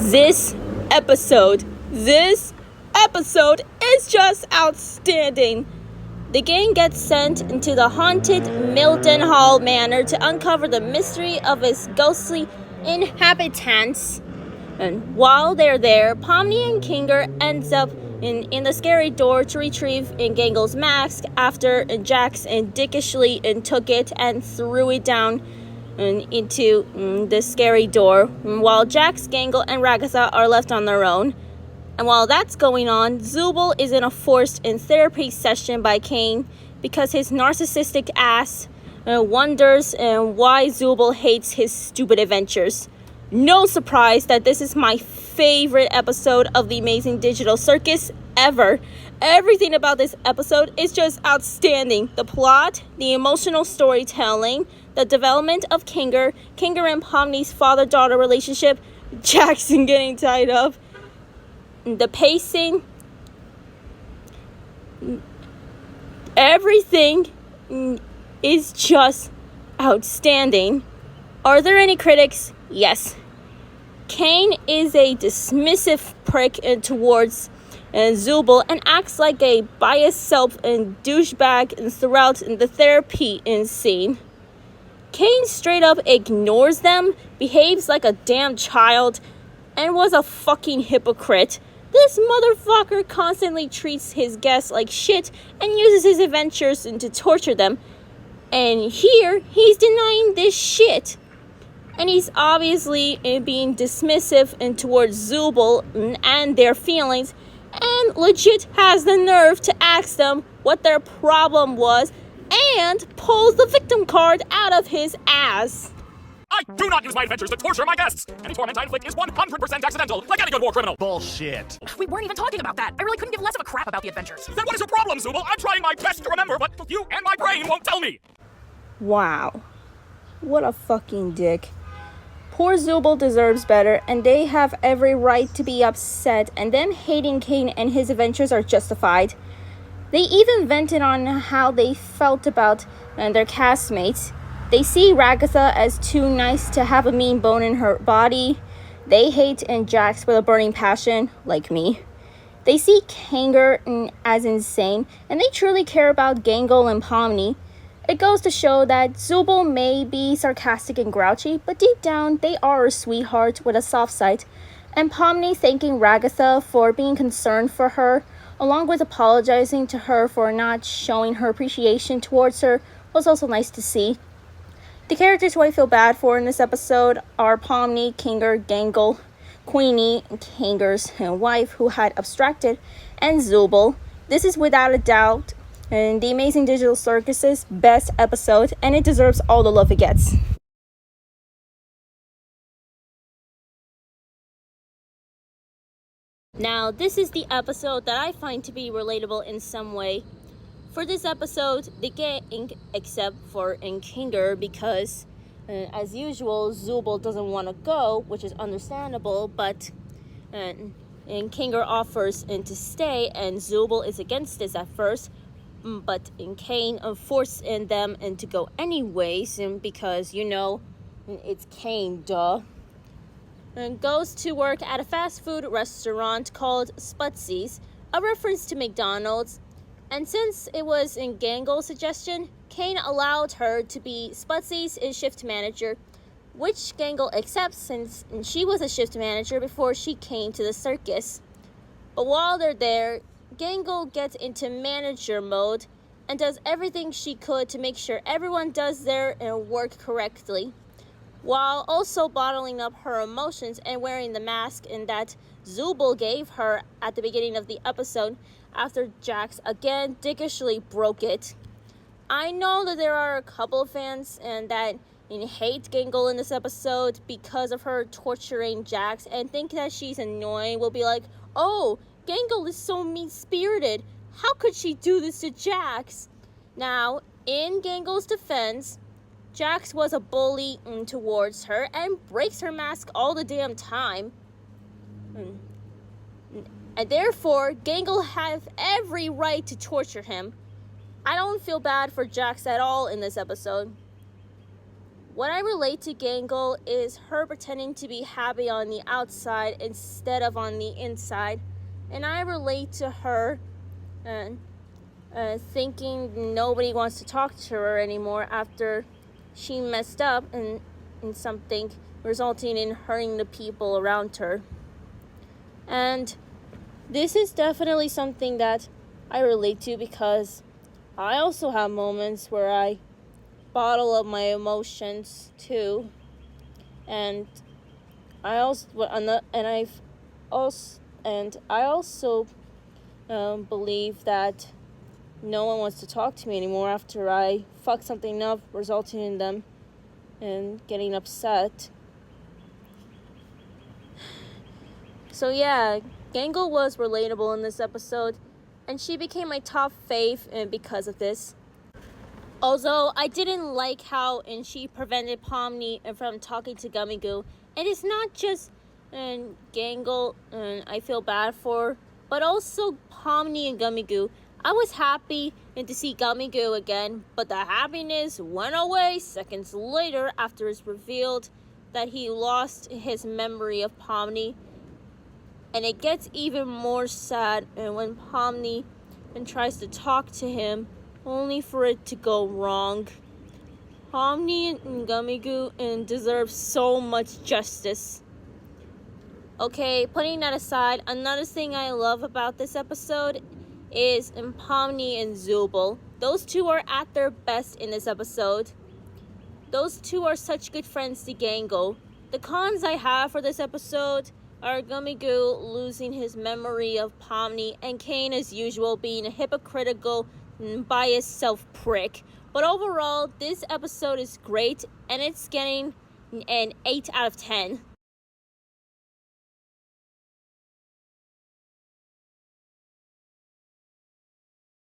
This episode is just outstanding. The gang gets sent into the haunted Mildenhall Manor to uncover the mystery of its ghostly inhabitants. And while they're there, Pomni and Kinger ends up in the scary door to retrieve Gangle's mask after Jax dickishly took it and threw it down into the scary door, while Jax, Gangle, and Ragatha are left on their own. And while that's going on, Zubul is in a forced therapy session by Kane because his narcissistic ass wonders why Zubul hates his stupid adventures. No surprise that this is my favorite episode of the Amazing Digital Circus ever. Everything about this episode is just outstanding. The plot, the emotional storytelling, the development of Kinger and Pomni's father-daughter relationship, Jackson getting tied up, the pacing, everything is just outstanding. Are there any critics? Yes. Kane is a dismissive prick towards Zubul and acts like a biased self and douchebag throughout the therapy scene. Kane straight up ignores them, behaves like a damn child, and was a fucking hypocrite. This motherfucker constantly treats his guests like shit and uses his adventures to torture them. And here, he's denying this shit. And he's obviously being dismissive towards Zubul and their feelings, and legit has the nerve to ask them what their problem was and pulls the victim card out of his ass. I do not use my adventures to torture my guests! Any torment I inflict is 100% accidental, like any good war criminal! Bullshit. We weren't even talking about that. I really couldn't give less of a crap about the adventures. Then what is your problem, Zubul? I'm trying my best to remember, but you and my brain won't tell me! Wow. What a fucking dick. Poor Zubul deserves better, and they have every right to be upset, and them hating Kane and his adventures are justified. They even vented on how they felt about their castmates. They see Ragatha as too nice to have a mean bone in her body. They hate Jax with a burning passion, like me. They see Kanger as insane, and they truly care about Gangle and Pomni. It goes to show that Zubul may be sarcastic and grouchy, but deep down, they are a sweetheart with a soft side. And Pomni thanking Ragatha for being concerned for her, along with apologizing to her for not showing her appreciation towards her, was also nice to see. The characters who I feel bad for in this episode are Pomni, Kinger, Gangle, Queenie, Kinger's wife who had abstracted, and Zubul. This is without a doubt the Amazing Digital Circus's best episode, and it deserves all the love it gets. Now, this is the episode that I find to be relatable in some way. For this episode, the gang, except for Kinger, because as usual, Zubul doesn't want to go, which is understandable, but and Kinger offers to stay, and Zubul is against this at first, but Kane forced them to go anyways, because, you know, it's Kane, duh. And goes to work at a fast food restaurant called Sputsy's, a reference to McDonald's. And since it was Gangle's suggestion, Kane allowed her to be Sputsy's shift manager, which Gangle accepts since she was a shift manager before she came to the circus. But while they're there, Gangle gets into manager mode and does everything she could to make sure everyone does their work correctly, while also bottling up her emotions and wearing the mask that Zubul gave her at the beginning of the episode after Jax again dickishly broke it. I know that there are a couple of fans that hate Gangle in this episode because of her torturing Jax and think that she's annoying, will be like, oh, Gangle is so mean-spirited. How could she do this to Jax? Now, in Gangle's defense, Jax was a bully towards her and breaks her mask all the damn time. And therefore, Gangle have every right to torture him. I don't feel bad for Jax at all in this episode. What I relate to Gangle is her pretending to be happy on the outside instead of on the inside. And I relate to her thinking nobody wants to talk to her anymore after she messed up in something, resulting in hurting the people around her. And this is definitely something that I relate to because I also have moments where I bottle up my emotions too, and I also believe that no one wants to talk to me anymore after I fuck something up, resulting in them and getting upset. So yeah, Gangle was relatable in this episode, and she became my top fave because of this. Although I didn't like how she prevented Pomni from talking to Gummy Goo. And it's not just Gangle I feel bad for, but also Pomni and Gummy Goo. I was happy to see Gummy Goo again, but the happiness went away seconds later after it's revealed that he lost his memory of Pomni. And it gets even more sad when Pomni tries to talk to him, only for it to go wrong. Pomni and Gummy Goo deserve so much justice. Okay, putting that aside, another thing I love about this episode is Pomni and Zooble. Those two are at their best in this episode. Those two are such good friends to Gangle. The cons I have for this episode are Gummy Goo losing his memory of Pomni and Kane as usual being a hypocritical biased self-prick. But overall, this episode is great, and it's getting an 8 out of 10.